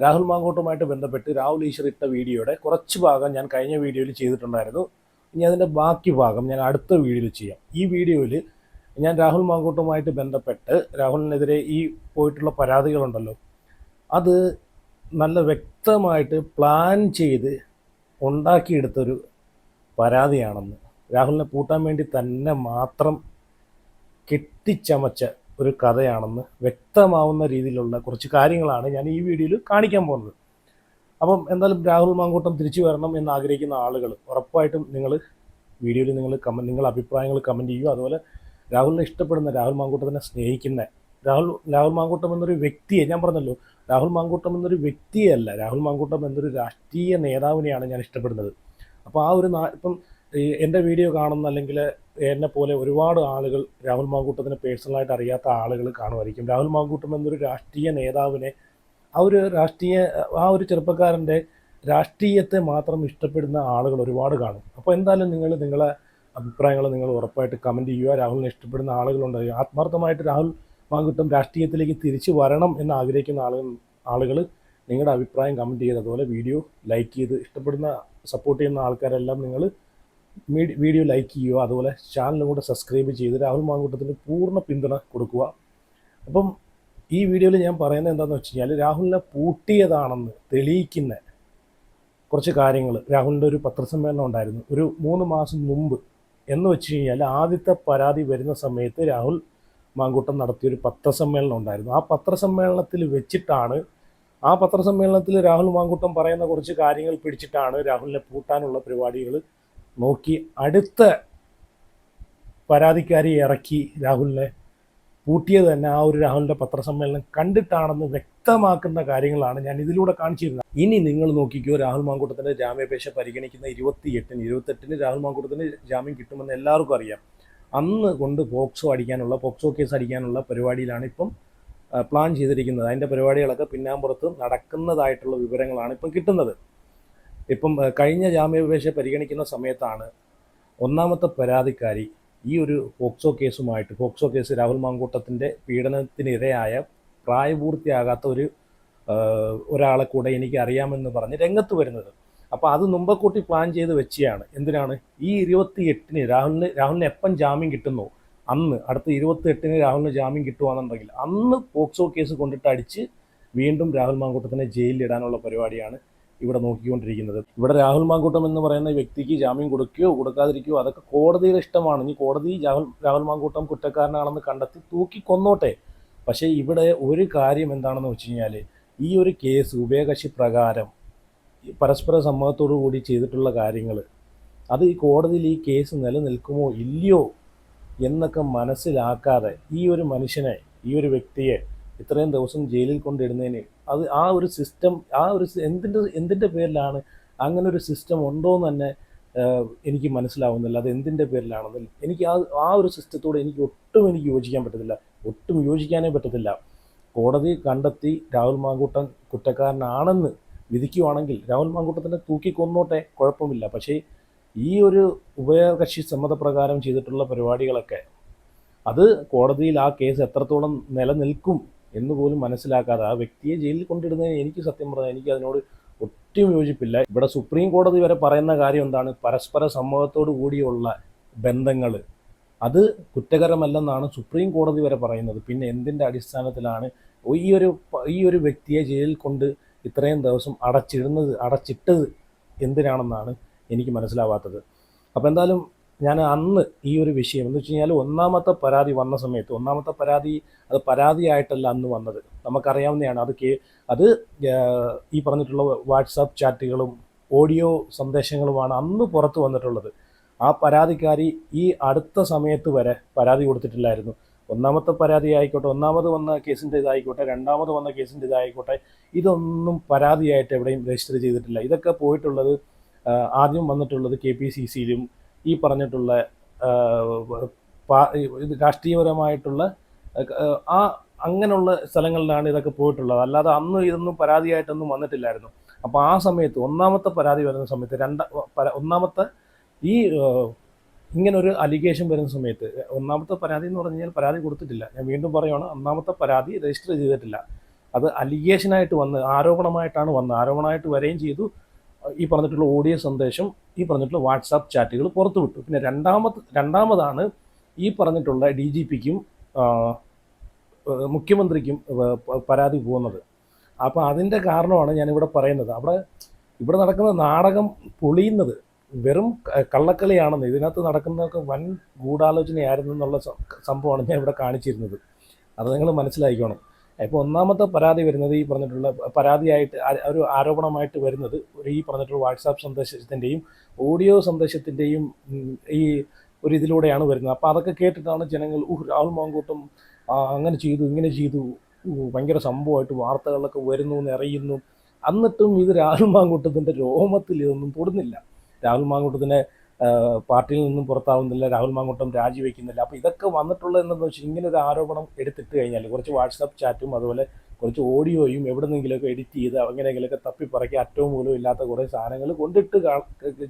രാഹുൽ മാങ്കൂട്ടുമായിട്ട് ബന്ധപ്പെട്ട് രാഹുൽ ഈശ്വർ ഇട്ട വീഡിയോയുടെ കുറച്ച് ഭാഗം ഞാൻ കഴിഞ്ഞ വീഡിയോയിൽ ചെയ്തിട്ടുണ്ടായിരുന്നു. ഇനി അതിൻ്റെ ബാക്കി ഭാഗം ഞാൻ അടുത്ത വീഡിയോയിൽ ചെയ്യാം. ഈ വീഡിയോയിൽ ഞാൻ രാഹുൽ മാങ്കൂട്ടുമായിട്ട് ബന്ധപ്പെട്ട് രാഹുലിനെതിരെ ഈ പോയിട്ടുള്ള പരാതികളുണ്ടല്ലോ, അത് നല്ല വ്യക്തമായിട്ട് പ്ലാൻ ചെയ്ത് ഉണ്ടാക്കിയെടുത്തൊരു പരാതിയാണെന്ന്, രാഹുലിനെ പൂട്ടാൻ വേണ്ടി തന്നെ മാത്രം കെട്ടിച്ചമച്ച ഒരു കഥയാണെന്ന് വ്യക്തമാവുന്ന രീതിയിലുള്ള കുറച്ച് കാര്യങ്ങളാണ് ഞാൻ ഈ വീഡിയോയിൽ കാണിക്കാൻ പോകുന്നത്. അപ്പം എന്തായാലും രാഹുൽ മാങ്കൂട്ടം തിരിച്ചു വരണം എന്ന് ആഗ്രഹിക്കുന്ന ആളുകൾ ഉറപ്പായിട്ടും വീഡിയോയിൽ നിങ്ങൾ അഭിപ്രായങ്ങൾ കമൻറ്റ് ചെയ്യുക. അതുപോലെ രാഹുലിനെ ഇഷ്ടപ്പെടുന്ന, രാഹുൽ മാങ്കൂട്ടത്തിനെ സ്നേഹിക്കുന്ന, രാഹുൽ മാങ്കൂട്ടം എന്നൊരു വ്യക്തിയെ, ഞാൻ പറഞ്ഞല്ലോ രാഹുൽ മാങ്കൂട്ടം എന്നൊരു വ്യക്തിയല്ല, രാഹുൽ മാങ്കൂട്ടം എന്നൊരു രാഷ്ട്രീയ നേതാവിനെയാണ് ഞാൻ ഇഷ്ടപ്പെടുന്നത്. അപ്പോൾ ആ ഒരു ഇപ്പം എൻ്റെ വീഡിയോ കാണുന്ന അല്ലെങ്കിൽ എന്നെപ്പോലെ ഒരുപാട് ആളുകൾ രാഹുൽ മാങ്കൂട്ടത്തിനെ പേഴ്സണലായിട്ട് അറിയാത്ത ആളുകൾ കാണുമായിരിക്കും. രാഹുൽ മാങ്കൂട്ടം എന്നൊരു രാഷ്ട്രീയ നേതാവിനെ, ആ ഒരു ചെറുപ്പക്കാരൻ്റെ രാഷ്ട്രീയത്തെ മാത്രം ഇഷ്ടപ്പെടുന്ന ആളുകൾ ഒരുപാട് കാണും. അപ്പോൾ എന്തായാലും നിങ്ങളെ അഭിപ്രായങ്ങൾ നിങ്ങൾ ഉറപ്പായിട്ട് കമൻറ്റ് ചെയ്യുക. രാഹുലിനെ ഇഷ്ടപ്പെടുന്ന ആളുകളുണ്ട്, ആത്മാർത്ഥമായിട്ട് രാഹുൽ മാങ്കൂട്ടം രാഷ്ട്രീയത്തിലേക്ക് തിരിച്ചു വരണം എന്ന് ആഗ്രഹിക്കുന്ന ആളുകൾ നിങ്ങളുടെ അഭിപ്രായം കമൻറ്റ് ചെയ്ത്, അതുപോലെ വീഡിയോ ലൈക്ക് ചെയ്ത്, സപ്പോർട്ട് ചെയ്യുന്ന ആൾക്കാരെല്ലാം നിങ്ങൾ വീഡിയോ ലൈക്ക് ചെയ്യുക. അതുപോലെ ചാനലും കൂടെ സബ്സ്ക്രൈബ് ചെയ്ത് രാഹുൽ മാങ്കൂട്ടത്തിന് പൂർണ്ണ പിന്തുണ കൊടുക്കുക. അപ്പം ഈ വീഡിയോയിൽ ഞാൻ പറയുന്നത് എന്താണെന്ന് വെച്ച് കഴിഞ്ഞാൽ, രാഹുലിനെ പൂട്ടിയതാണെന്ന് തെളിയിക്കുന്ന കുറച്ച് കാര്യങ്ങൾ. രാഹുലിൻ്റെ ഒരു പത്രസമ്മേളനം ഉണ്ടായിരുന്നു ഒരു 3 മാസം മുമ്പ്. എന്ന് വെച്ച് കഴിഞ്ഞാൽ ആദ്യത്തെ പരാതി വരുന്ന സമയത്ത് രാഹുൽ മാങ്കൂട്ടം നടത്തിയൊരു പത്രസമ്മേളനം ഉണ്ടായിരുന്നു. ആ പത്രസമ്മേളനത്തിൽ രാഹുൽ മാങ്കൂട്ടം പറയുന്ന കുറച്ച് കാര്യങ്ങൾ പിടിച്ചിട്ടാണ് രാഹുലിനെ പൂട്ടാനുള്ള പരിപാടികൾ നോക്കി അടുത്ത പരാതിക്കാരി ഇറക്കി രാഹുലിനെ പൂട്ടിയത് തന്നെ ആ ഒരു രാഹുലിൻ്റെ പത്രസമ്മേളനം കണ്ടിട്ടാണെന്ന് വ്യക്തമാക്കുന്ന കാര്യങ്ങളാണ് ഞാൻ ഇതിലൂടെ കാണിച്ചിരുന്നത്. ഇനി നിങ്ങൾ നോക്കിക്കോ, രാഹുൽ മാങ്കൂട്ടത്തിൻ്റെ ജാമ്യാപേക്ഷ പരിഗണിക്കുന്ന 28-ന് രാഹുൽ മാങ്കൂട്ടത്തിന് ജാമ്യം കിട്ടുമെന്ന് എല്ലാവർക്കും അറിയാം. അന്ന് കൊണ്ട് പോക്സോ കേസ് അടിക്കാനുള്ള പരിപാടിയിലാണ് ഇപ്പം പ്ലാൻ ചെയ്തിരിക്കുന്നത്. അതിൻ്റെ പരിപാടികളൊക്കെ പിന്നാമ്പുറത്ത് നടക്കുന്നതായിട്ടുള്ള വിവരങ്ങളാണ് ഇപ്പം കിട്ടുന്നത്. ഇപ്പം കഴിഞ്ഞ ജാമ്യാപേക്ഷ പരിഗണിക്കുന്ന സമയത്താണ് ഒന്നാമത്തെ പരാതിക്കാരി ഈ ഒരു പോക്സോ കേസ് രാഹുൽ മാങ്കൂട്ടത്തിൻ്റെ പീഡനത്തിനിരയായ പ്രായപൂർത്തിയാകാത്ത ഒരാളെ കൂടെ എനിക്ക് അറിയാമെന്ന് പറഞ്ഞ് രംഗത്ത് വരുന്നത്. അപ്പോൾ അത് മുമ്പക്കൂട്ടി പ്ലാൻ ചെയ്ത് വെച്ചാണ്. എന്തിനാണ് ഈ 28-ന് രാഹുലിന് എപ്പം ജാമ്യം കിട്ടുന്നു അന്ന്, അടുത്ത 28-ന് രാഹുലിന് ജാമ്യം കിട്ടുകയാണെന്നുണ്ടെങ്കിൽ അന്ന് പോക്സോ കേസ് കൊണ്ടിട്ട് അടിച്ച് വീണ്ടും രാഹുൽ മാങ്കൂട്ടത്തിനെ ജയിലിലിടാനുള്ള പരിപാടിയാണ് ഇവിടെ നോക്കിക്കൊണ്ടിരിക്കുന്നത്. ഇവിടെ രാഹുൽ മാങ്കൂട്ടം എന്ന് പറയുന്ന വ്യക്തിക്ക് ജാമ്യം കൊടുക്കുകയോ കൊടുക്കാതിരിക്കുകയോ അതൊക്കെ കോടതിയുടെ ഇഷ്ടമാണ്. ഇനി കോടതി രാഹുൽ മാങ്കൂട്ടം കുറ്റക്കാരനാണെന്ന് കണ്ടെത്തി തൂക്കി കൊന്നോട്ടെ. പക്ഷേ ഇവിടെ ഒരു കാര്യം എന്താണെന്ന് വെച്ച് കഴിഞ്ഞാൽ, ഈ ഒരു കേസ് ഉഭയകക്ഷി പ്രകാരം പരസ്പര സമ്മതത്തോടു കൂടി ചെയ്തിട്ടുള്ള കാര്യങ്ങൾ, അത് ഈ കോടതിയിൽ ഈ കേസ് നിലനിൽക്കുമോ ഇല്ലയോ എന്നൊക്കെ മനസ്സിലാക്കാതെ ഈ ഒരു മനുഷ്യനെ, ഈ ഒരു വ്യക്തിയെ ഇത്രയും ദിവസം ജയിലിൽ കൊണ്ടിടുന്നതിന് ആ ഒരു സിസ്റ്റം, എന്തിൻ്റെ പേരിലാണ് അങ്ങനെ ഒരു സിസ്റ്റം ഉണ്ടോയെന്ന് തന്നെ എനിക്ക് മനസ്സിലാവുന്നില്ല. അത് എന്തിൻ്റെ പേരിലാണെന്ന് എനിക്ക് ആ ഒരു സിസ്റ്റത്തോട് ഒട്ടും യോജിക്കാനേ പറ്റത്തില്ല. കോടതി കണ്ടെത്തി രാഹുൽ മാങ്കൂട്ടം കുറ്റക്കാരനാണെന്ന് വിധിക്കുവാണെങ്കിൽ രാഹുൽ മാങ്കൂട്ടത്തിനെ തൂക്കിക്കൊന്നോട്ടെ, കുഴപ്പമില്ല. പക്ഷേ ഈ ഒരു ഉഭയകക്ഷി സമ്മതപ്രകാരം ചെയ്തിട്ടുള്ള പരിപാടികളൊക്കെ അത് കോടതിയിൽ ആ കേസ് എത്രത്തോളം നിലനിൽക്കും എന്ന് പോലും മനസ്സിലാക്കാതെ ആ വ്യക്തിയെ ജയിലിൽ കൊണ്ടിടുന്നതിന് സത്യം പറഞ്ഞാൽ എനിക്ക് അതിനോട് ഒട്ടും യോജിപ്പില്ല. ഇവിടെ സുപ്രീം കോടതി വരെ പറയുന്ന കാര്യം എന്താണ്, പരസ്പര സമ്മതത്തോടു കൂടിയുള്ള ബന്ധങ്ങൾ അത് കുറ്റകരമല്ലെന്നാണ് സുപ്രീം കോടതി വരെ പറയുന്നത്. പിന്നെ എന്തിൻ്റെ അടിസ്ഥാനത്തിലാണ് ഈ ഒരു വ്യക്തിയെ ജയിലിൽ കൊണ്ട് ഇത്രയും ദിവസം അടച്ചിട്ടത് എന്തിനാണെന്നാണ് എനിക്ക് മനസ്സിലാവാത്തത്. അപ്പോൾ എന്തായാലും ഞാൻ അന്ന് ഈ ഒരു വിഷയം എന്ന് വെച്ച് കഴിഞ്ഞാൽ, ഒന്നാമത്തെ പരാതി വന്ന സമയത്ത്, അത് പരാതിയായിട്ടല്ല അന്ന് വന്നത്, നമുക്കറിയാവുന്നതാണ്. അത് ഈ പറഞ്ഞിട്ടുള്ള വാട്സാപ്പ് ചാറ്റുകളും ഓഡിയോ സന്ദേശങ്ങളുമാണ് അന്ന് പുറത്ത് വന്നിട്ടുള്ളത്. ആ പരാതിക്കാരി ഈ അടുത്ത സമയത്ത് വരെ പരാതി കൊടുത്തിട്ടില്ലായിരുന്നു. ഒന്നാമത്തെ പരാതി ആയിക്കോട്ടെ, ഒന്നാമത് വന്ന കേസിൻ്റെ ഇതായിക്കോട്ടെ, രണ്ടാമത് വന്ന കേസിൻ്റെ ഇതായിക്കോട്ടെ, ഇതൊന്നും പരാതിയായിട്ട് എവിടെയും രജിസ്റ്റർ ചെയ്തിട്ടില്ല. ഇതൊക്കെ പോയിട്ടുള്ളത് ആദ്യം വന്നിട്ടുള്ളത് KPCCയിലും ഈ പറഞ്ഞിട്ടുള്ള രാഷ്ട്രീയപരമായിട്ടുള്ള അങ്ങനെയുള്ള സ്ഥലങ്ങളിലാണ് ഇതൊക്കെ പോയിട്ടുള്ളത്. അല്ലാതെ അന്ന് ഇതൊന്നും പരാതിയായിട്ടൊന്നും വന്നിട്ടില്ലായിരുന്നു. അപ്പോൾ ആ സമയത്ത് ഒന്നാമത്തെ പരാതി വരുന്ന സമയത്ത് ഒന്നാമത്തെ ഈ ഇങ്ങനൊരു അലിഗേഷൻ വരുന്ന സമയത്ത്, ഒന്നാമത്തെ പരാതി എന്ന് പറഞ്ഞു കഴിഞ്ഞാൽ പരാതി കൊടുത്തിട്ടില്ല, ഞാൻ വീണ്ടും പറയുകയാണ്, ഒന്നാമത്തെ പരാതി രജിസ്റ്റർ ചെയ്തിട്ടില്ല. അത് അലിഗേഷനായിട്ട് വന്ന് ആരോപണമായിട്ടാണ് വന്നത്, ആരോപണമായിട്ട് വരികയും ചെയ്തു. ഈ പറഞ്ഞിട്ടുള്ള ഓഡിയോ സന്ദേശം, ഈ പറഞ്ഞിട്ടുള്ള വാട്സാപ്പ് ചാറ്റുകൾ പുറത്തുവിട്ടു. പിന്നെ രണ്ടാമതാണ് ഈ പറഞ്ഞിട്ടുള്ള DGPക്കും മുഖ്യമന്ത്രിക്കും പരാതി പോകുന്നത്. അപ്പോൾ അതിൻ്റെ കാരണമാണ് ഞാനിവിടെ പറയുന്നത്. ഇവിടെ നടക്കുന്ന നാടകം പൊളിയുന്നത് വെറും കള്ളക്കളിയാണെന്ന്, ഇതിനകത്ത് നടക്കുന്നതൊക്കെ വൻ ഗൂഢാലോചനയായിരുന്നു എന്നുള്ള സംഭവമാണ് ഞാൻ ഇവിടെ കാണിച്ചിരുന്നത്. അത് നിങ്ങൾ മനസ്സിലാക്കിക്കോണം. ഇപ്പോൾ ഒന്നാമത്തെ പരാതി വരുന്നത് ഈ പറഞ്ഞിട്ടുള്ള പരാതിയായിട്ട് ഒരു ആരോപണമായിട്ട് വരുന്നത് ഈ പറഞ്ഞിട്ടുള്ള വാട്സാപ്പ് സന്ദേശത്തിൻ്റെയും ഓഡിയോ സന്ദേശത്തിൻ്റെയും ഈ ഒരു ഇതിലൂടെയാണ് വരുന്നത്. അപ്പോൾ അതൊക്കെ കേട്ടിട്ടാണ് ജനങ്ങൾ രാഹുൽ മാങ്കൂട്ടം അങ്ങനെ ചെയ്തു ഇങ്ങനെ ചെയ്തു ഭയങ്കര സംഭവമായിട്ട് വാർത്തകളിലൊക്കെ വരുന്നു എന്ന് അറിയുന്നു. എന്നിട്ടും ഇത് രാഹുൽ മാങ്കൂട്ടത്തിൻ്റെ രോമത്തിൽ ഇതൊന്നും തൊടുന്നില്ല. രാഹുൽ മാങ്കൂട്ടത്തിനെ പാർട്ടിയിൽ നിന്നും പുറത്താവുന്നില്ല, രാഹുൽ മാങ്കൂട്ടം രാജിവെക്കുന്നില്ല. അപ്പോൾ ഇതൊക്കെ വന്നിട്ടുള്ളത് എന്താണെന്ന് വെച്ചാൽ ഇങ്ങനെ ഒരു ആരോപണം എടുത്തിട്ട് കഴിഞ്ഞാൽ കുറച്ച് വാട്സാപ്പ് ചാറ്റും അതുപോലെ കുറച്ച് ഓഡിയോയും എവിടെന്നെങ്കിലുമൊക്കെ എഡിറ്റ് ചെയ്ത് എങ്ങനെയെങ്കിലുമൊക്കെ തപ്പിപ്പറക്കി അറ്റവും മൂലവും ഇല്ലാത്ത കുറേ സാധനങ്ങൾ കൊണ്ടിട്ട്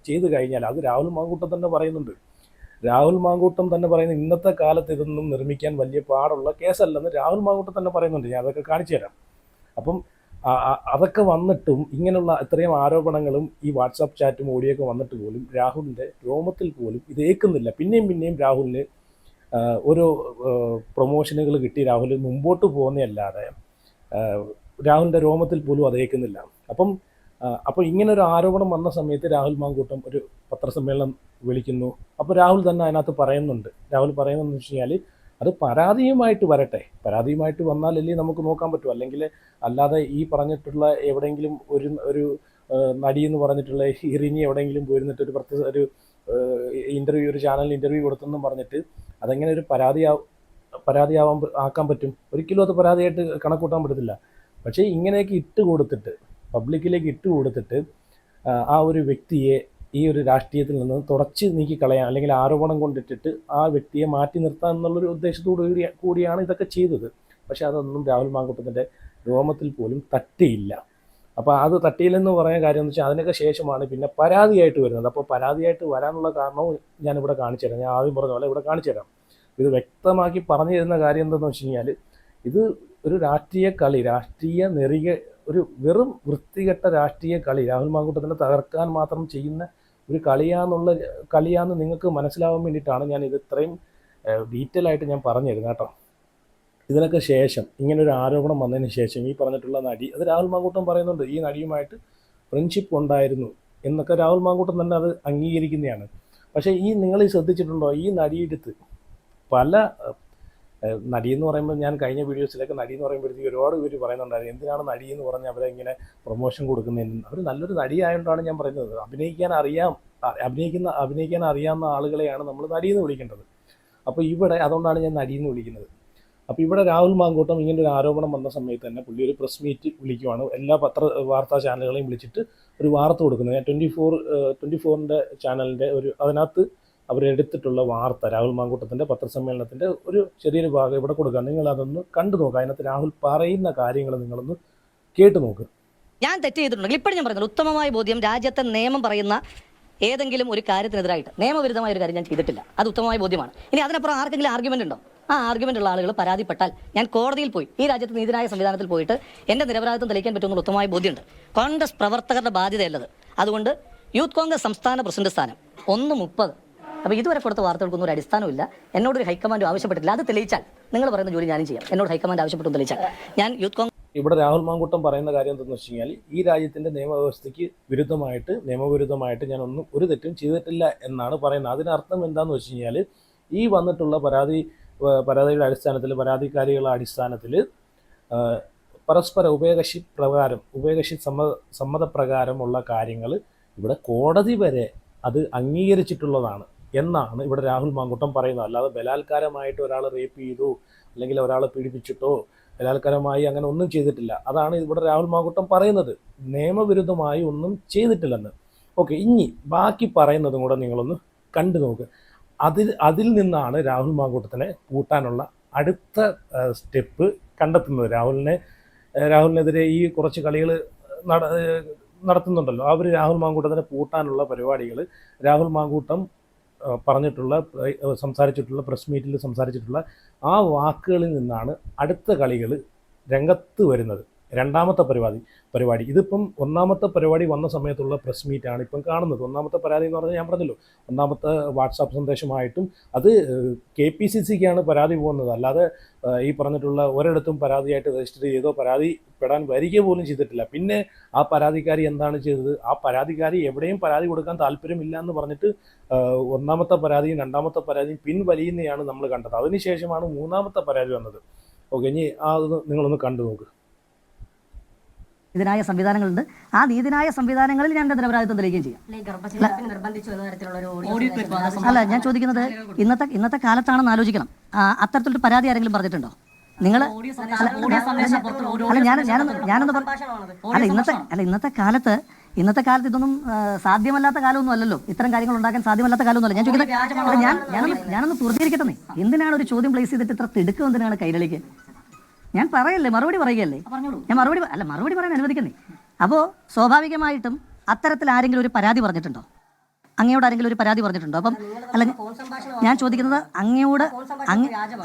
ചെയ്ത് കഴിഞ്ഞാൽ അത് രാഹുൽ മാങ്കൂട്ടം തന്നെ പറയുന്നുണ്ട്. രാഹുൽ മാങ്കൂട്ടം തന്നെ പറയുന്നത് ഇന്നത്തെ കാലത്ത് ഇതൊന്നും നിർമ്മിക്കാൻ വലിയ പാടുള്ള കേസല്ലെന്ന് രാഹുൽ മാങ്കൂട്ടം തന്നെ പറയുന്നുണ്ട്. ഞാൻ അതൊക്കെ കാണിച്ചു തരാം. അപ്പം അതൊക്കെ വന്നിട്ടും ഇങ്ങനെയുള്ള ഇത്രയും ആരോപണങ്ങളും ഈ വാട്സാപ്പ് ചാറ്റും ഓഡിയോ ഒക്കെ വന്നിട്ട് പോലും രാഹുലിൻ്റെ രോമത്തിൽ പോലും ഇത് ഏൽക്കുന്നില്ല. പിന്നെയും രാഹുലിന് ഓരോ പ്രൊമോഷനുകൾ കിട്ടി രാഹുൽ മുമ്പോട്ട് പോകുന്നതല്ലാതെ രാഹുലിൻ്റെ രോമത്തിൽ പോലും അത് ഏൽക്കുന്നില്ല. അപ്പോൾ ഇങ്ങനൊരു ആരോപണം വന്ന സമയത്ത് രാഹുൽ മാങ്കൂട്ടം ഒരു പത്രസമ്മേളനം വിളിക്കുന്നു. അപ്പോൾ രാഹുൽ തന്നെ അതിനകത്ത് പറയുന്നുണ്ട്. രാഹുൽ പറയുന്നതെന്ന് വെച്ച് കഴിഞ്ഞാൽ അത് പരാതിയുമായിട്ട് വരട്ടെ, പരാതിയുമായിട്ട് വന്നാലല്ലേ നമുക്ക് നോക്കാൻ പറ്റൂ. അല്ലെങ്കിൽ അല്ലാതെ ഈ പറഞ്ഞിട്ടുള്ള എവിടെയെങ്കിലും ഒരു നടി എന്ന് പറഞ്ഞിട്ടുള്ള ഇറിഞ്ഞി എവിടെയെങ്കിലും പോയിരുന്നിട്ട് ഒരു ഇൻ്റർവ്യൂ, ഒരു ചാനലിൽ ഇൻ്റർവ്യൂ കൊടുത്തെന്നും പറഞ്ഞിട്ട് അതെങ്ങനെ ഒരു ആക്കാൻ പറ്റും? ഒരിക്കലും അത് പരാതിയായിട്ട് കണക്കൂട്ടാൻ പറ്റത്തില്ല. പക്ഷേ ഇങ്ങനെയൊക്കെ പബ്ലിക്കിലേക്ക് ഇട്ട് കൊടുത്തിട്ട് ആ ഒരു വ്യക്തിയെ ഈ ഒരു രാഷ്ട്രീയത്തിൽ നിന്ന് തുടച്ച് നീക്കി കളയാൻ, അല്ലെങ്കിൽ ആരോപണം കൊണ്ടിട്ടിട്ട് ആ വ്യക്തിയെ മാറ്റി നിർത്താൻ എന്നുള്ളൊരു ഉദ്ദേശത്തോടു കൂടിയാണ് ഇതൊക്കെ ചെയ്തത്. പക്ഷേ അതൊന്നും രാഹുൽ മാങ്കൂട്ടത്തിൻ്റെ രോമത്തിൽ പോലും തട്ടിയില്ല. അപ്പോൾ അത് തട്ടിയില്ലെന്ന് പറയുന്ന കാര്യം എന്ന് വെച്ചാൽ അതിനൊക്കെ ശേഷമാണ് പിന്നെ പരാതിയായിട്ട് വരുന്നത്. അപ്പോൾ പരാതിയായിട്ട് വരാനുള്ള കാരണവും ഞാനിവിടെ കാണിച്ചു തരാം. ഞാൻ ആദ്യം പറഞ്ഞ പോലെ ഇവിടെ കാണിച്ചു തരാം. ഇത് വ്യക്തമാക്കി പറഞ്ഞു തരുന്ന കാര്യം എന്താണെന്ന് വെച്ച് കഴിഞ്ഞാൽ ഇത് ഒരു രാഷ്ട്രീയ നെറിക, ഒരു വെറും വൃത്തികെട്ട രാഷ്ട്രീയ കളി, രാഹുൽ മാങ്കൂട്ടത്തിനെ തകർക്കാൻ മാത്രം ചെയ്യുന്ന ഒരു കളിയാന്ന് നിങ്ങൾക്ക് മനസ്സിലാവാൻ വേണ്ടിയിട്ടാണ് ഞാൻ ഇത് ഇത്രയും ഡീറ്റെയിൽ ആയിട്ട് ഞാൻ പറഞ്ഞു തരുന്നത് കേട്ടോ. ഇതിനൊക്കെ ശേഷം ഇങ്ങനൊരു ആരോപണം വന്നതിന് ശേഷം ഈ പറഞ്ഞിട്ടുള്ള നടി, അത് രാഹുൽ മാങ്കൂട്ടം പറയുന്നുണ്ട്, ഈ നടിയുമായിട്ട് ഫ്രണ്ട്ഷിപ്പ് ഉണ്ടായിരുന്നു എന്നൊക്കെ രാഹുൽ മാങ്കൂട്ടം തന്നെ അത് അംഗീകരിക്കുന്നതാണ്. പക്ഷേ നിങ്ങൾ ശ്രദ്ധിച്ചിട്ടുണ്ടോ, ഈ നടിയെടുത്ത് പല നടിയെന്ന് പറയുമ്പോൾ ഞാൻ കഴിഞ്ഞ വീഡിയോസിലൊക്കെ നടിയെന്ന് പറയുമ്പോഴത്തേക്ക് ഒരുപാട് പേര് പറയുന്നുണ്ടായിരുന്നു എന്തിനാണ് നടിയെന്ന് പറഞ്ഞ് അവരെ ഇങ്ങനെ പ്രൊമോഷൻ കൊടുക്കുന്നതെന്ന്. അവർ നല്ലൊരു നടിയായതുകൊണ്ടാണ് ഞാൻ പറയുന്നത്. അഭിനയിക്കാൻ അറിയാവുന്ന ആളുകളെയാണ് നമ്മൾ നടിയെന്ന് വിളിക്കേണ്ടത്. അപ്പോൾ അതുകൊണ്ടാണ് ഞാൻ നടിയെന്ന് വിളിക്കുന്നത്. അപ്പോൾ ഇവിടെ രാഹുൽ മാങ്കൂട്ടം ഇങ്ങനൊരു ആരോപണം വന്ന സമയത്ത് തന്നെ പുള്ളി ഒരു പ്രസ് മീറ്റ് വിളിക്കുവാണ്. എല്ലാ വാർത്താ ചാനലുകളെയും വിളിച്ചിട്ട് ഒരു വാർത്ത കൊടുക്കുന്നത്. ഞാൻ 24-ന്റെ ചാനലിൻ്റെ അതിനകത്ത് അവരെടുത്തിട്ടുള്ള വാർത്ത, രാഹുൽ മാങ്കൂട്ടത്തിൻ്റെ പത്രസമ്മേളനത്തിൻ്റെ ഒരു ചെറിയൊരു ഭാഗം ഇവിടെ കൊടുക്കുക. നിങ്ങളതൊന്ന് കണ്ടു നോക്കുക. അതിനകത്ത് രാഹുൽ പറയുന്ന കാര്യങ്ങൾ നിങ്ങളൊന്ന് കേട്ടു നോക്കുക. ഞാൻ തെറ്റ് ചെയ്തിട്ടുണ്ടെങ്കിൽ ഇപ്പോഴും ഞാൻ പറയുന്നത് ഉത്തമമായ ബോധ്യം, രാജ്യത്തെ നിയമം പറയുന്ന ഏതെങ്കിലും ഒരു കാര്യത്തിനെതിരായിട്ട് നിയമവിരുദ്ധമായ ഒരു കാര്യം ഞാൻ ചെയ്തിട്ടില്ല, അത് ഉത്തമമായ ബോധ്യമാണ്. ഇനി അതിനപ്പുറം ആർക്കെങ്കിലും ആർഗ്യുമെന്റ് ഉണ്ടോ? ആ ആർഗ്യുമെന്റ് ഉള്ള ആളുകൾ പരാതിപ്പെട്ടാൽ ഞാൻ കോടതിയിൽ പോയി, ഈ രാജ്യത്ത് നീതിന്യായ സംവിധാനത്തിൽ പോയിട്ട് എൻ്റെ നിരപരാധിത്വം തെളിയിക്കാൻ പറ്റുമെന്നുള്ള ഉത്തമമായ ബോധ്യമുണ്ട്. കോൺഗ്രസ് പ്രവർത്തകരുടെ ബാധ്യതയല്ലത്. അതുകൊണ്ട് യൂത്ത് കോൺഗ്രസ് സംസ്ഥാന പ്രസിഡന്റ് സ്ഥാനം 1:30. അപ്പോൾ ഇതുവരെ കൊടുത്ത വാർത്തകൾക്കൊന്നും ഒരു അടിസ്ഥാനമില്ല. എന്നോടൊരു ഹൈക്കമാൻഡ് ആവശ്യപ്പെട്ടിട്ടില്ല. അത് തെളിയിച്ചാൽ നിങ്ങൾ പറയുന്ന ജോലി ഞാനും ചെയ്യാം. എന്നോട് ഹൈക്കമാൻഡ് ആവശ്യപ്പെട്ടു തെളിയിച്ചാൽ ഞാൻ യൂത്ത് കോൺഗ്രസ്. ഇവിടെ രാഹുൽ മാങ്കൂട്ടം പറയുന്ന കാര്യം എന്താണെന്ന് വെച്ച് കഴിഞ്ഞാൽ ഈ രാജ്യത്തിൻ്റെ നിയമവ്യവസ്ഥയ്ക്ക് നിയമവിരുദ്ധമായിട്ട് ഞാനൊന്നും ഒരു തെറ്റും ചെയ്തിട്ടില്ല എന്നാണ് പറയുന്നത്. അതിനർത്ഥം എന്താണെന്ന് വെച്ച് കഴിഞ്ഞാൽ ഈ വന്നിട്ടുള്ള പരാതിയുടെ അടിസ്ഥാനത്തിൽ, പരാതിക്കാരികളുടെ അടിസ്ഥാനത്തിൽ പരസ്പര ഉഭയകക്ഷി സമ്മതപ്രകാരമുള്ള കാര്യങ്ങൾ ഇവിടെ കോടതി വരെ അത് അംഗീകരിച്ചിട്ടുള്ളതാണ് എന്നാണ് ഇവിടെ രാഹുൽ മാങ്കൂട്ടം പറയുന്നത്. അല്ലാതെ ബലാത്കാരമായിട്ട് ഒരാൾ റേപ്പ് ചെയ്തോ അല്ലെങ്കിൽ ഒരാളെ പീഡിപ്പിച്ചിട്ടോ ബലാത്കാരമായി അങ്ങനെ ഒന്നും ചെയ്തിട്ടില്ല. അതാണ് ഇവിടെ രാഹുൽ മാങ്കൂട്ടം പറയുന്നത്. നിയമവിരുദ്ധമായി ഒന്നും ചെയ്തിട്ടില്ലെന്ന്. ഓക്കെ, ഇനി ബാക്കി പറയുന്നതും കൂടെ നിങ്ങളൊന്ന് കണ്ടു നോക്ക്. അതിൽ നിന്നാണ് രാഹുൽ മാങ്കൂട്ടത്തിനെ കൂട്ടാനുള്ള അടുത്ത സ്റ്റെപ്പ് കണ്ടെത്തുന്നത്. രാഹുലിനെതിരെ ഈ കുറച്ച് കളികൾ നടത്തുന്നുണ്ടല്ലോ, അവർ രാഹുൽ മാങ്കൂട്ടത്തിനെ കൂട്ടാനുള്ള പരിപാടികൾ രാഹുൽ മാങ്കൂട്ടം സംസാരിച്ചിട്ടുള്ള പ്രസ് മീറ്റിൽ സംസാരിച്ചിട്ടുള്ള ആ വാക്കുകളിൽ നിന്നാണ് അടുത്ത കളികൾ രംഗത്ത് വരുന്നത്. രണ്ടാമത്തെ പരിപാടി ഇതിപ്പം ഒന്നാമത്തെ പരിപാടി വന്ന സമയത്തുള്ള പ്രസ് മീറ്റാണ് ഇപ്പം കാണുന്നത്. ഒന്നാമത്തെ പരാതി എന്ന് പറഞ്ഞാൽ ഞാൻ പറഞ്ഞല്ലോ, ഒന്നാമത്തെ വാട്സാപ്പ് സന്ദേശമായിട്ടും അത് KPCCക്കാണ് പരാതി പോകുന്നത്. അല്ലാതെ ഈ പറഞ്ഞിട്ടുള്ള ഒരിടത്തും പരാതിയായിട്ട് രജിസ്റ്റർ ചെയ്തോ പരാതിപ്പെടാൻ വരിക പോലും ചെയ്തിട്ടില്ല. പിന്നെ ആ പരാതിക്കാരി എന്താണ് ചെയ്തത്? ആ പരാതിക്കാരി എവിടെയും പരാതി കൊടുക്കാൻ താല്പര്യമില്ല എന്ന് പറഞ്ഞിട്ട് ഒന്നാമത്തെ പരാതിയും രണ്ടാമത്തെ പരാതിയും പിൻവലിയുന്നതാണ് നമ്മൾ കണ്ടത്. അതിനുശേഷമാണ് മൂന്നാമത്തെ പരാതി വന്നത്. ഓക്കെ, ഇനി അത് നിങ്ങളൊന്ന് കണ്ടു നോക്ക്. നീതിന്യായ സംവിധാനങ്ങളുണ്ട്. ആ നീതിന്യായ സംവിധാനങ്ങളിൽ ഞാൻ നിരപരാധിത്വം തെളിയിക്കുകയും ചെയ്യാം. അല്ല, ഞാൻ ചോദിക്കുന്നത് ഇന്നത്തെ കാലത്താണെന്ന് ആലോചിക്കണം. അത്തരത്തിലൊരു പരാതി ആരെങ്കിലും പറഞ്ഞിട്ടുണ്ടോ നിങ്ങൾ? ഇന്നത്തെ കാലത്ത് ഇതൊന്നും സാധ്യമല്ലാത്ത കാലമൊന്നും അല്ലല്ലോ. ഇത്തരം കാര്യങ്ങൾ ഉണ്ടാക്കാൻ സാധ്യമല്ലാത്ത കാലമൊന്നുമല്ല. ഞാൻ ചോദിക്കുന്നത് ഞാനൊന്ന് പൂർത്തീകരിക്കട്ടെ. എന്തിനാണ് ഒരു ചോദ്യം പ്ലേസ് ചെയ്തിട്ട് ഇത്ര തിടുക്കം? എന്തിനാണ് കൈരളിക്ക്? ഞാൻ പറയല്ലേ, മറുപടി പറയുകയല്ലേ. ഞാൻ മറുപടി പറയാൻ അനുവദിക്കുന്നേ. അപ്പോൾ സ്വാഭാവികമായിട്ടും അത്തരത്തിൽ ആരെങ്കിലും ഒരു പരാതി പറഞ്ഞിട്ടുണ്ടോ? അങ്ങയോട് ആരെങ്കിലും ഒരു പരാതി പറഞ്ഞിട്ടുണ്ടോ? അപ്പം അല്ല, ഞാൻ ചോദിക്കുന്നത്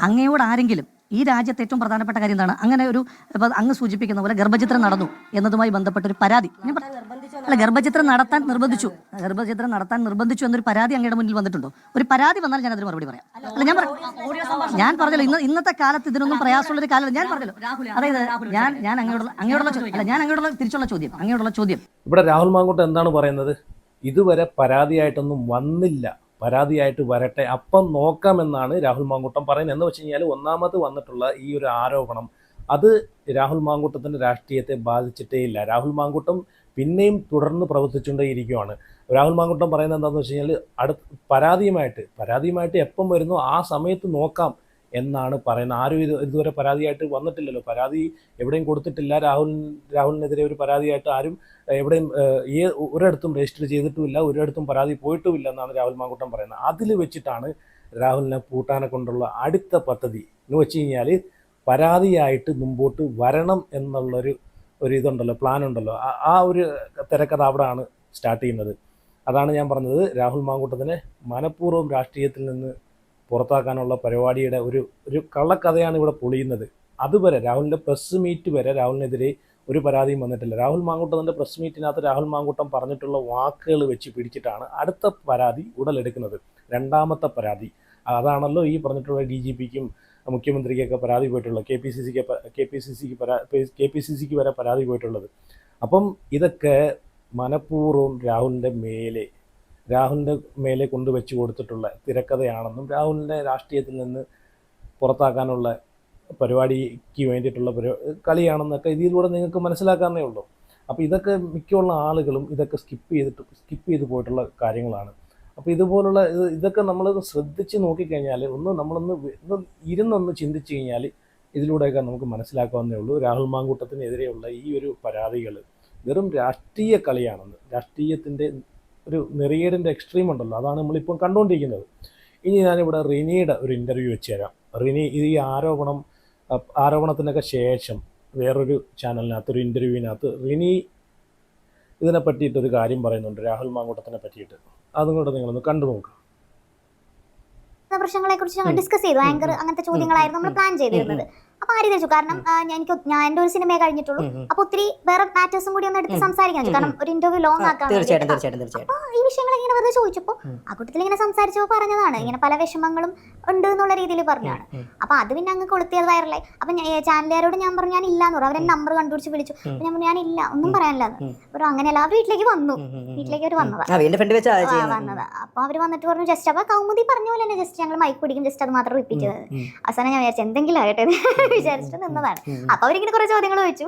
അങ്ങയോട് ആരെങ്കിലും ഈ രാജ്യത്തെ ഏറ്റവും പ്രധാനപ്പെട്ട കാര്യം എന്താണ്? അങ്ങനെ ഒരു അങ്ങ് സൂചിപ്പിക്കുന്ന പോലെ ഗർഭചിത്രം നടന്നു എന്നതുമായി ബന്ധപ്പെട്ട ഒരു പരാതി, ഗർഭചിത്രം നടത്താൻ നിർബന്ധിച്ചു എന്നൊരു പരാതി അങ്ങയുടെ മുന്നിൽ വന്നിട്ടുണ്ടോ? ഒരു പരാതി വന്നാൽ ഞാൻ അതിന് മറുപടി പറയാം. അല്ല, ഞാൻ പറഞ്ഞല്ലോ, ഇന്നത്തെ കാലത്ത് ഇതിനൊന്നും പ്രയാസമുള്ളൊരു കാലം ഞാൻ പറഞ്ഞല്ലോ. അതായത് ഞാൻ അങ്ങയോടുള്ള തിരിച്ചുള്ള ചോദ്യം ഇവിടെ രാഹുൽ മാങ്കൂട്ടം എന്താണ് പറയുന്നത്? ഇതുവരെ പരാതിയായിട്ടൊന്നും വന്നില്ല, പരാതിയായിട്ട് വരട്ടെ, അപ്പം നോക്കാമെന്നാണ് രാഹുൽ മാങ്കൂട്ടം പറയുന്നത്. എന്ന് വെച്ച് കഴിഞ്ഞാൽ ഒന്നാമത് വന്നിട്ടുള്ള ഈ ഒരു ആരോപണം അത് രാഹുൽ മാങ്കൂട്ടത്തിൻ്റെ രാഷ്ട്രീയത്തെ ബാധിച്ചിട്ടേ ഇല്ല. രാഹുൽ മാങ്കൂട്ടം പിന്നെയും തുടർന്ന് പ്രവർത്തിച്ചുകൊണ്ടേയിരിക്കുകയാണ്. രാഹുൽ മാങ്കൂട്ടം പറയുന്നത് എന്താണെന്ന് വെച്ച് കഴിഞ്ഞാൽ പരാതിയുമായിട്ട് എപ്പം വരുന്നു ആ സമയത്ത് നോക്കാം എന്നാണ് പറയുന്നത്. ആരും ഇതുവരെ പരാതിയായിട്ട് വന്നിട്ടില്ലല്ലോ, പരാതി എവിടെയും കൊടുത്തിട്ടില്ല. രാഹുലിനെതിരെ ഒരു പരാതിയായിട്ട് ആരും എവിടെയും ഒരിടത്തും രജിസ്റ്റർ ചെയ്തിട്ടുമില്ല, ഒരിടത്തും പരാതി പോയിട്ടുമില്ല എന്നാണ് രാഹുൽ മാങ്കൂട്ടം പറയുന്നത്. അതിൽ വെച്ചിട്ടാണ് രാഹുലിനെ പൂട്ടാനെ കൊണ്ടുള്ള അടുത്ത പദ്ധതി എന്ന് വെച്ച് കഴിഞ്ഞാൽ പരാതിയായിട്ട് മുമ്പോട്ട് വരണം എന്നുള്ളൊരു ഇതുണ്ടല്ലോ, പ്ലാൻ ഉണ്ടല്ലോ. ആ ഒരു തിരക്കഥ അവിടെയാണ് സ്റ്റാർട്ട് ചെയ്യുന്നത്. അതാണ് ഞാൻ പറഞ്ഞത്, രാഹുൽ മാങ്കൂട്ടത്തിനെ മനഃപൂർവ്വം രാഷ്ട്രീയത്തിൽ നിന്ന് പുറത്താക്കാനുള്ള പരിപാടിയുടെ ഒരു കള്ളക്കഥയാണ് ഇവിടെ പൊളിയുന്നത്. അതുവരെ രാഹുലിൻ്റെ പ്രസ് മീറ്റ് വരെ രാഹുലിനെതിരെ ഒരു പരാതിയും വന്നിട്ടില്ല. രാഹുൽ മാങ്കൂട്ടത്തിൻ്റെ പ്രസ് മീറ്റിനകത്ത് രാഹുൽ മാങ്കൂട്ടം പറഞ്ഞിട്ടുള്ള വാക്കുകൾ വെച്ച് പിടിച്ചിട്ടാണ് അടുത്ത പരാതി ഉടലെടുക്കുന്നത്. രണ്ടാമത്തെ പരാതി അതാണല്ലോ ഈ പറഞ്ഞിട്ടുള്ള DGPക്കും മുഖ്യമന്ത്രിക്കൊക്കെ പരാതി പോയിട്ടുള്ളത്, KPCCക്ക് വരെ പരാതി പോയിട്ടുള്ളത്. അപ്പം ഇതൊക്കെ മനഃപൂർവ്വം രാഹുലിൻ്റെ മേലെ കൊണ്ടുവച്ച് കൊടുത്തിട്ടുള്ള തിരക്കഥയാണെന്നും രാഹുലിനെ രാഷ്ട്രീയത്തിൽ നിന്ന് പുറത്താക്കാനുള്ള പരിപാടിക്ക് വേണ്ടിയിട്ടുള്ള കളിയാണെന്നൊക്കെ ഇതിലൂടെ നിങ്ങൾക്ക് മനസ്സിലാക്കാവുന്നേ ഉള്ളൂ. അപ്പോൾ ഇതൊക്കെ മിക്കുള്ള ആളുകളും ഇതൊക്കെ സ്കിപ്പ് ചെയ്ത് പോയിട്ടുള്ള കാര്യങ്ങളാണ്. അപ്പോൾ ഇതുപോലുള്ള ഇതൊക്കെ നമ്മൾ ശ്രദ്ധിച്ച് നോക്കിക്കഴിഞ്ഞാൽ നമ്മളൊന്ന് ഇരുന്നൊന്ന് ചിന്തിച്ച് കഴിഞ്ഞാൽ ഇതിലൂടെയൊക്കെ നമുക്ക് മനസ്സിലാക്കാവുന്നേ ഉള്ളൂ. രാഹുൽ മാങ്കൂട്ടത്തിനെതിരെയുള്ള ഈ ഒരു പരാതികൾ വെറും രാഷ്ട്രീയ കളിയാണെന്ന്, രാഷ്ട്രീയത്തിൻ്റെ ഒരു നെറിയേടിൻ്റെ എക്സ്ട്രീം ഉണ്ടല്ലോ, അതാണ് നമ്മളിപ്പം കണ്ടുകൊണ്ടിരിക്കുന്നത്. ഇനി ഞാനിവിടെ റിനിയുടെ ഒരു ഇൻ്റർവ്യൂ വെച്ച് തരാം. റിനി ഈ ആരോപണത്തിനൊക്കെ ശേഷം വേറൊരു ചാനലിനകത്ത് ഒരു ഇൻ്റർവ്യൂവിനകത്ത് റിനി ഇതിനെ പറ്റിയിട്ടൊരു കാര്യം പറയുന്നുണ്ട്, രാഹുൽ മാങ്കൂട്ടത്തിനെ പറ്റിയിട്ട്. അതും കൂടെ നിങ്ങളൊന്ന് കണ്ടു നോക്കുക. പ്രശ്നങ്ങളെ കുറിച്ച് ഞങ്ങൾ ഡിസ്കസ് ചെയ്തു. ആങ്കർ അങ്ങനത്തെ ചോദ്യങ്ങളായിരുന്നു നമ്മൾ പ്ലാൻ ചെയ്തിരുന്നത്. അപ്പൊ ആര് ചോദിച്ചു, കാരണം ഞാൻ എൻ്റെ ഒരു സിനിമയെ കഴിഞ്ഞിട്ടുള്ളൂ. അപ്പൊ ഒത്തിരി വേറെ മാറ്റേഴ്സും കൂടി ഒന്ന് എടുത്ത് സംസാരിക്കാൻ വെച്ചു, കാരണം ഒരു ഇന്റർവ്യൂ ലോങ് ആക്കാൻ. അപ്പൊ ഈ വിഷയങ്ങൾ ഇങ്ങനെ വെറുതെ ചോദിച്ചപ്പോ ആ കൂട്ടത്തിൽ ഇങ്ങനെ സംസാരിച്ചപ്പോ പറഞ്ഞതാണ്, ഇങ്ങനെ പല വിഷമങ്ങളും ഉണ്ട് എന്നുള്ള രീതിയിൽ പറഞ്ഞാണ്. അപ്പൊ അത് പിന്നെ അങ്ങ് കൊളുത്തിയത് വൈറലായി. അപ്പൊ ചാനലുകാരോട് ഞാൻ പറഞ്ഞു ഞാൻ ഇല്ലാന്ന് പറഞ്ഞു. അവരെ നമ്പർ കണ്ടുപിടിച്ച് വിളിച്ചു. ഞാൻ പറഞ്ഞു ഞാനില്ല, ഒന്നും പറയാനില്ല. ഒരു അങ്ങനെയല്ല, അവർ വീട്ടിലേക്ക് അവർ വന്നതാ. അപ്പൊ അവര് വന്നിട്ട് പറഞ്ഞു ജസ്റ്റ് അപ്പൊ കൗമുദി പറഞ്ഞ പോലെ തന്നെ ജസ്റ്റ് ഞങ്ങൾ മൈക്ക് പിടിക്കും, ജസ്റ്റ് അത് മാത്രം റിപ്പീറ്റ് ചെയ്തത്. അവസാനം ഞാൻ വിചാരിച്ചു എന്തെങ്കിലും ആകട്ടെ വിചാരിച്ചിട്ട് നിന്നതാണ്. അപ്പൊ അവരിങ്ങനെ കുറെ ചോദ്യങ്ങൾ ചോദിച്ചു.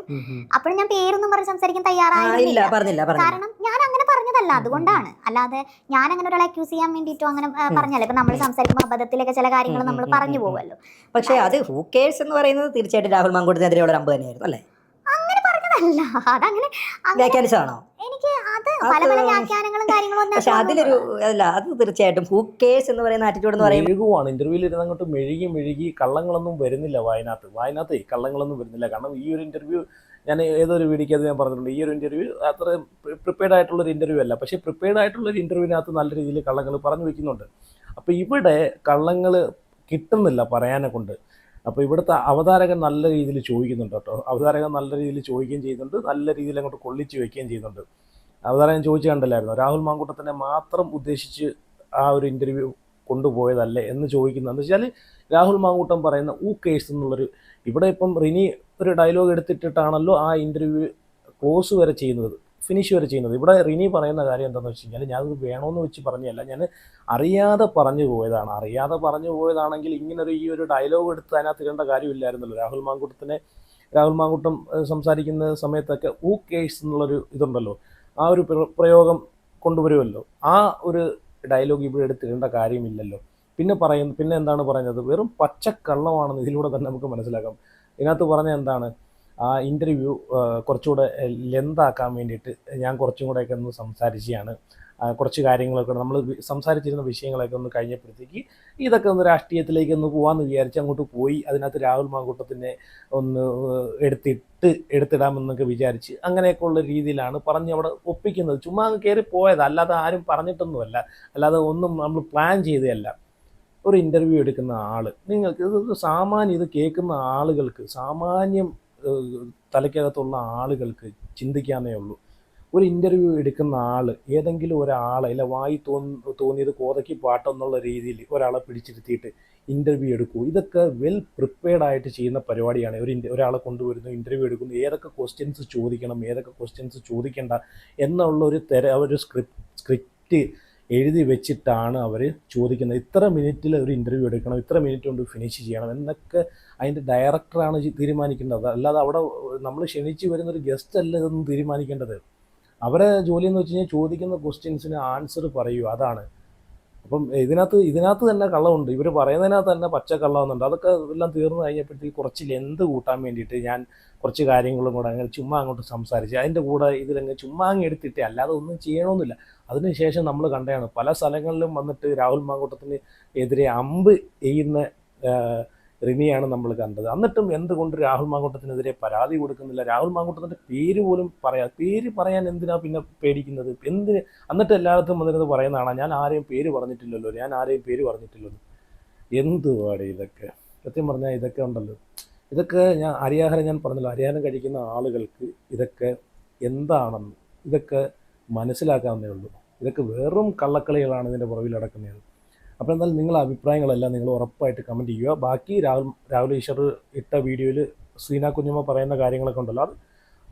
അപ്പോഴും ഞാൻ പേരൊന്നും പറഞ്ഞ് സംസാരിക്കാൻ തയ്യാറായില്ല, കാരണം ഞാൻ അങ്ങനെ പറഞ്ഞതല്ല, അതുകൊണ്ടാണ്. അല്ലാതെ ഞാൻ അങ്ങനെ ഒരാളെ അക്യൂസ് ചെയ്യാൻ വേണ്ടിയിട്ടോ അങ്ങനെ പറഞ്ഞല്ലേ. ഇപ്പൊ നമ്മൾ സംസാരിക്കുമ്പോൾ അബദ്ധത്തിലൊക്കെ ചില കാര്യങ്ങൾ നമ്മൾ പറഞ്ഞു പോകുമല്ലോ. പക്ഷേ അത് ഹൂ കേഴ്സ് എന്ന് പറയുന്നത് തീർച്ചയായിട്ടും രാഹുൽ മാങ്കൂട്ടത്തിനെതിരെയുള്ള ഒരു അമ്പ് തന്നെയായിരുന്നു അല്ലേ? അങ്ങനെ പറഞ്ഞതല്ല, അതങ്ങനെ വ്യാഖ്യാനിച്ചാണോ? എനിക്ക് അത് പല പല വ്യാഖ്യാനങ്ങളും കാര്യങ്ങളും. പക്ഷെ അതിലൊരു അല്ല, അത് തീർച്ചയായിട്ടും ഹൂ കേഴ്സ് എന്ന് പറയുന്ന ആറ്റിറ്റ്യൂഡ് എന്ന് പറയുന്നത് മെഴുകുവാണ്. ഇന്റർവ്യൂവിൽ ഇരുന്ന് അങ്ങോട്ട് മെഴുകി കള്ളങ്ങളൊന്നും വരുന്നില്ല വായനകത്ത് കള്ളങ്ങളൊന്നും വരുന്നില്ല. കാരണം ഈ ഒരു ഇന്റർവ്യൂ ഞാൻ ഏതൊരു വീഡിയോക്ക് അത് ഞാൻ പറഞ്ഞിട്ടുണ്ട്, ഈ ഒരു ഇന്റർവ്യൂ അത്ര പ്രിപ്പയർഡ് ആയിട്ടുള്ളൊരു ഇന്റർവ്യൂ അല്ല. പക്ഷേ പ്രിപ്പയർഡ് ആയിട്ടുള്ളൊരു ഇന്റർവ്യൂവിനകത്ത് നല്ല രീതിയിൽ കള്ളങ്ങൾ പറഞ്ഞു വെക്കുന്നുണ്ട്. അപ്പോൾ ഇവിടെ കള്ളങ്ങൾ കിട്ടുന്നില്ല പറയാനെ കൊണ്ട്. അപ്പോൾ ഇവിടുത്തെ അവതാരകൻ നല്ല രീതിയിൽ ചോദിക്കുന്നുണ്ട് കേട്ടോ. അവതാരകൻ നല്ല രീതിയിൽ ചോദിക്കുകയും ചെയ്യുന്നുണ്ട്, നല്ല രീതിയിൽ അങ്ങോട്ട് കൊള്ളിച്ച് വയ്ക്കുകയും ചെയ്യുന്നുണ്ട്. അവതാരകൻ ചോദിച്ചു കണ്ടല്ലായിരുന്നു, രാഹുൽ മാങ്കൂട്ടത്തിനെ മാത്രം ഉദ്ദേശിച്ച് ആ ഒരു ഇൻ്റർവ്യൂ കൊണ്ടുപോയതല്ലേ എന്ന് ചോദിക്കുന്നത്. എന്ന് വെച്ചാൽ രാഹുൽ മാങ്കൂട്ടം പറയുന്ന കേസ് എന്നുള്ളൊരു, ഇവിടെ ഇപ്പം റിനി ഒരു ഡയലോഗ് എടുത്തിട്ടിട്ടാണല്ലോ ആ ഇൻ്റർവ്യൂ ക്ലോസ് വരെ ചെയ്യുന്നത്, ഫിനിഷ് വരെ ചെയ്യുന്നത്. ഇവിടെ റിനി പറയുന്ന കാര്യം എന്താണെന്ന് വെച്ച് കഴിഞ്ഞാൽ, ഞാനത് വേണമെന്ന് വെച്ച് പറഞ്ഞല്ല, ഞാൻ അറിയാതെ പറഞ്ഞു പോയതാണ്. അറിയാതെ പറഞ്ഞു പോയതാണെങ്കിൽ ഇങ്ങനൊരു ഈ ഒരു ഡയലോഗ് എടുത്ത് അതിനകത്ത് ഇടേണ്ട കാര്യമില്ലായിരുന്നല്ലോ. രാഹുൽ മാങ്കൂട്ടം സംസാരിക്കുന്ന സമയത്തൊക്കെ കേസ് എന്നുള്ളൊരു ഇതുണ്ടല്ലോ, ആ ഒരു പ്രയോഗം കൊണ്ടുവരുമല്ലോ. ആ ഒരു ഡയലോഗ് ഇവിടെ എടുത്തിടേണ്ട കാര്യമില്ലല്ലോ. പിന്നെ എന്താണ് പറയുന്നത്, വെറും പച്ചക്കള്ളമാണെന്ന് ഇതിലൂടെ തന്നെ നമുക്ക് മനസ്സിലാക്കാം. ഇതിനകത്ത് പറഞ്ഞ എന്താണ്, ആ ഇൻ്റർവ്യൂ കുറച്ചുകൂടെ ലെന്താക്കാൻ വേണ്ടിയിട്ട് ഞാൻ കുറച്ചും കൂടെയൊക്കെ ഒന്ന് സംസാരിക്കുകയാണ്. കുറച്ച് കാര്യങ്ങളൊക്കെ നമ്മൾ സംസാരിച്ചിരുന്ന വിഷയങ്ങളൊക്കെ ഒന്ന് കഴിഞ്ഞപ്പോഴത്തേക്ക് ഇതൊക്കെ ഒന്ന് രാഷ്ട്രീയത്തിലേക്ക് ഒന്ന് പോകാമെന്ന് വിചാരിച്ച് അങ്ങോട്ട് പോയി. അതിനകത്ത് രാഹുൽ മാങ്കൂട്ടത്തിനെ ഒന്ന് എടുത്തിടാമെന്നൊക്കെ വിചാരിച്ച് അങ്ങനെയൊക്കെ ഉള്ള രീതിയിലാണ് പറഞ്ഞ് അവിടെ ഒപ്പിക്കുന്നത്. ചുമ്മാ അങ്ങ് കയറി പോയത്, അല്ലാതെ ആരും പറഞ്ഞിട്ടൊന്നുമല്ല, അല്ലാതെ ഒന്നും നമ്മൾ പ്ലാൻ ചെയ്തതല്ല. ഒരു ഇൻ്റർവ്യൂ എടുക്കുന്ന ആൾ, നിങ്ങൾക്ക് ഇത് കേൾക്കുന്ന ആളുകൾക്ക്, സാമാന്യം തലയ്ക്കകത്തുള്ള ആളുകൾക്ക് ചിന്തിക്കാനേ ഉള്ളൂ. ഒരു ഇൻ്റർവ്യൂ എടുക്കുന്ന ആൾ ഏതെങ്കിലും ഒരാളെ അല്ല തോന്നിയത് കോതയ്ക്ക് പാട്ടെന്നുള്ള രീതിയിൽ ഒരാളെ പിടിച്ചിരുത്തിയിട്ട് ഇൻ്റർവ്യൂ എടുക്കൂ. ഇതൊക്കെ വെൽ പ്രിപ്പയർഡ് ആയിട്ട് ചെയ്യുന്ന പരിപാടിയാണ്. ഒരാളെ കൊണ്ടുവരുന്നു, ഇൻ്റർവ്യൂ എടുക്കുന്നു, ഏതൊക്കെ ക്വസ്റ്റ്യൻസ് ചോദിക്കണം, ഏതൊക്കെ ക്വസ്റ്റ്യൻസ് ചോദിക്കേണ്ട ഒരു സ്ക്രിപ്റ്റ് എഴുതി വെച്ചിട്ടാണ് അവർ ചോദിക്കുന്നത്. ഇത്ര മിനിറ്റിൽ ഒരു ഇൻ്റർവ്യൂ എടുക്കണം, ഇത്ര മിനിറ്റ് കൊണ്ട് ഫിനിഷ് ചെയ്യണം എന്നൊക്കെ അതിൻ്റെ ഡയറക്ടറാണ് തീരുമാനിക്കേണ്ടത്. അല്ലാതെ അവിടെ നമ്മൾ ക്ഷണിച്ച് വരുന്നൊരു ഗസ്റ്റ് അല്ല ഇതൊന്നും തീരുമാനിക്കേണ്ടത്. അവരെ ജോലി എന്ന് വെച്ച് കഴിഞ്ഞാൽ ചോദിക്കുന്ന ക്വസ്റ്റ്യൻസിന് ആൻസർ പറയൂ, അതാണ്. അപ്പം ഇതിനകത്ത് തന്നെ കള്ളമുണ്ട്. ഇവർ പറയുന്നതിനകത്ത് തന്നെ പച്ച കള്ളമെന്നുണ്ട്. അതൊക്കെ എല്ലാം തീർന്നു കഴിഞ്ഞപ്പോഴത്തേക്ക് കുറച്ച് ലെന്ത് കൂട്ടാൻ വേണ്ടിയിട്ട് ഞാൻ കുറച്ച് കാര്യങ്ങളും കൂടെ അങ്ങനെ ചുമ്മാ അങ്ങോട്ട് സംസാരിച്ച് അതിൻ്റെ കൂടെ ഇതിലങ്ങ് ചുമ്മാ അങ്ങ് എടുത്തിട്ടേ, അല്ലാതെ ഒന്നും ചെയ്യണമെന്നില്ല. അതിനുശേഷം നമ്മൾ കണ്ടതാണ് പല സ്ഥലങ്ങളിലും വന്നിട്ട് രാഹുൽ മാങ്കൂട്ടത്തിന് എതിരെ അമ്പ് എയ്യുന്ന റിനിയാണ് നമ്മൾ കണ്ടത്. എന്നിട്ടും എന്തുകൊണ്ട് രാഹുൽ മാങ്കൂട്ടത്തിനെതിരെ പരാതി കൊടുക്കുന്നില്ല? രാഹുൽ മാങ്കൂട്ടത്തിൻ്റെ പേര് പോലും പറയാൻ എന്തിനാ പിന്നെ പേടിക്കുന്നത്? എന്നിട്ട് എല്ലായിടത്തും വന്നിരുന്ന് പറയുന്നതാണ്, ഞാൻ ആരെയും പേര് പറഞ്ഞിട്ടില്ലല്ലോ. എന്തുവാടെ ഇതൊക്കെ? സത്യം പറഞ്ഞാൽ ഇതൊക്കെ ഉണ്ടല്ലോ, ഇതൊക്കെ ഞാൻ പറഞ്ഞല്ലോ, ഹരിയാഹാരം കഴിക്കുന്ന ആളുകൾക്ക് ഇതൊക്കെ എന്താണെന്ന് ഇതൊക്കെ മനസ്സിലാക്കാവുന്നേ ഉള്ളൂ. ഇതൊക്കെ വെറും കള്ളക്കളികളാണ് ഇതിൻ്റെ പുറകിൽ നടക്കുന്നത്. അപ്പോൾ എന്തായാലും നിങ്ങളുടെ അഭിപ്രായങ്ങളെല്ലാം നിങ്ങൾ ഉറപ്പായിട്ട് കമൻറ്റ് ചെയ്യുക. ബാക്കി രാഹുൽ ഈശ്വർ ഇട്ട വീഡിയോയിൽ സീന കുഞ്ഞമ്മ പറയുന്ന കാര്യങ്ങളൊക്കെ ഉണ്ടല്ലോ, അത്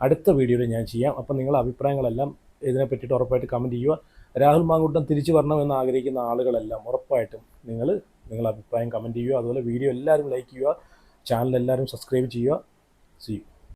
അടുത്ത വീഡിയോയിൽ ഞാൻ ചെയ്യാം. അപ്പോൾ നിങ്ങളുടെ അഭിപ്രായങ്ങളെല്ലാം ഇതിനെ പറ്റിയിട്ട് ഉറപ്പായിട്ട് കമൻറ്റ് ചെയ്യുക. രാഹുൽ മാങ്കൂട്ടം തിരിച്ചു വരണമെന്ന് ആഗ്രഹിക്കുന്ന ആളുകളെല്ലാം ഉറപ്പായിട്ടും നിങ്ങളുടെ അഭിപ്രായം കമൻറ്റ് ചെയ്യുക. അതുപോലെ വീഡിയോ എല്ലാവരും ലൈക്ക് ചെയ്യുക, ചാനൽ എല്ലാവരും സബ്സ്ക്രൈബ് ചെയ്യുക. See you.